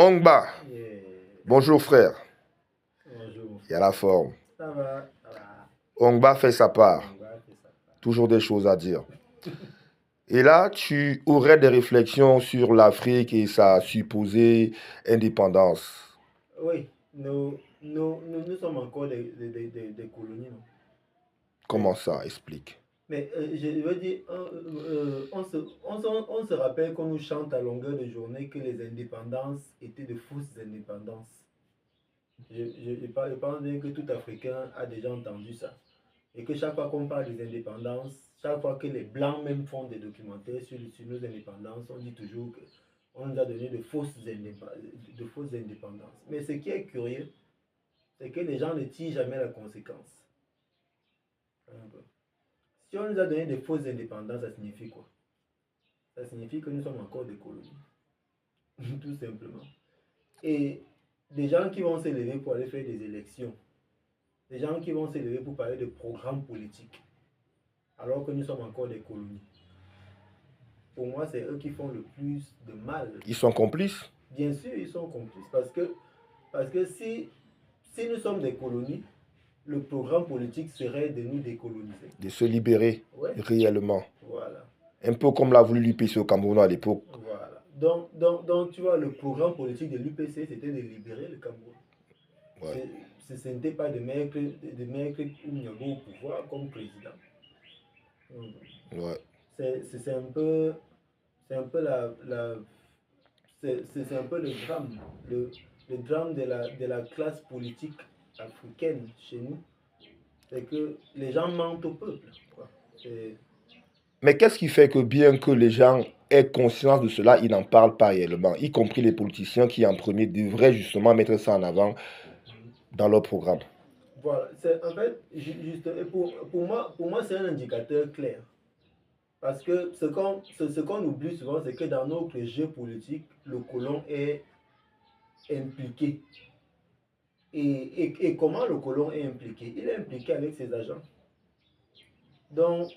Ongba, Yeah. bonjour frère. Bonjour. Il y a la forme. Ça va? Voilà. Ongba fait sa part. On va faire ça. Toujours des choses à dire. Et là, tu aurais des réflexions sur l'Afrique et sa supposée indépendance. Oui, nous sommes encore des colonies, non? Comment ça? Explique. Mais je veux dire, on se rappelle qu'on nous chante à longueur de journée que les indépendances étaient de fausses indépendances. Je pense bien que tout Africain a déjà entendu ça. Et que chaque fois qu'on parle des indépendances, chaque fois que les Blancs même font des documentaires sur nos indépendances, on dit toujours qu'on nous a donné de fausses indépendances. Mais ce qui est curieux, c'est que les gens ne tirent jamais la conséquence. Si on nous a donné de fausses indépendances, ça signifie quoi? Ça signifie que nous sommes encore des colonies. Tout simplement. Et des gens qui vont s'élever pour aller faire des élections, des gens qui vont s'élever pour parler de programmes politiques, alors que nous sommes encore des colonies. Pour moi, c'est eux qui font le plus de mal. Ils sont complices? Bien sûr, ils sont complices. Parce que si nous sommes des colonies, le programme politique serait de nous décoloniser. De se libérer réellement. Voilà. Un peu comme l'a voulu l'UPC au Cameroun à l'époque. Voilà. Donc, tu vois, le programme politique de l'UPC, c'était de libérer le Cameroun. Ouais. Ce n'était pas de mettre Oumniago au pouvoir comme président. Ouais. C'est un peu c'est un peu c'est un peu le drame de la classe politique africaine chez nous, c'est que les gens mentent au peuple, quoi. Mais qu'est-ce qui fait que bien que les gens aient conscience de cela, ils n'en parlent pas réellement, y compris les politiciens qui en premier devraient justement mettre ça en avant dans leur programme? Voilà, en fait, juste, pour moi c'est un indicateur clair. Parce que ce qu'on oublie souvent, c'est que dans notre jeu politique, le colon est impliqué. Et comment le colon est impliqué? Il est impliqué avec ses agents. Donc,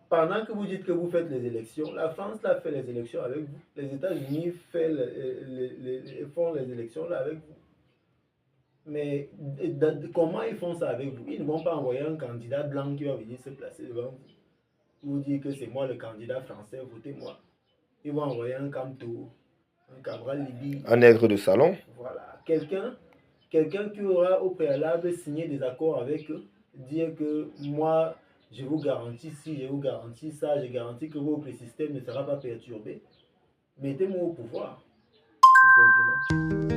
pendant que vous dites que vous faites les élections, la France là fait les élections avec vous. Les États-Unis font les élections là avec vous. Mais comment ils font ça avec vous? Ils ne vont pas envoyer un candidat blanc qui va venir se placer devant vous. Vous dire que c'est moi le candidat français, votez-moi. Ils vont envoyer un Camto, un Cabral Libi. Un nègre de salon? Voilà. Quelqu'un qui aura au préalable signé des accords avec eux, dire que moi, je vous garantis ci, je vous garantis ça, je garantis que votre système ne sera pas perturbé. Mettez-moi au pouvoir, tout simplement.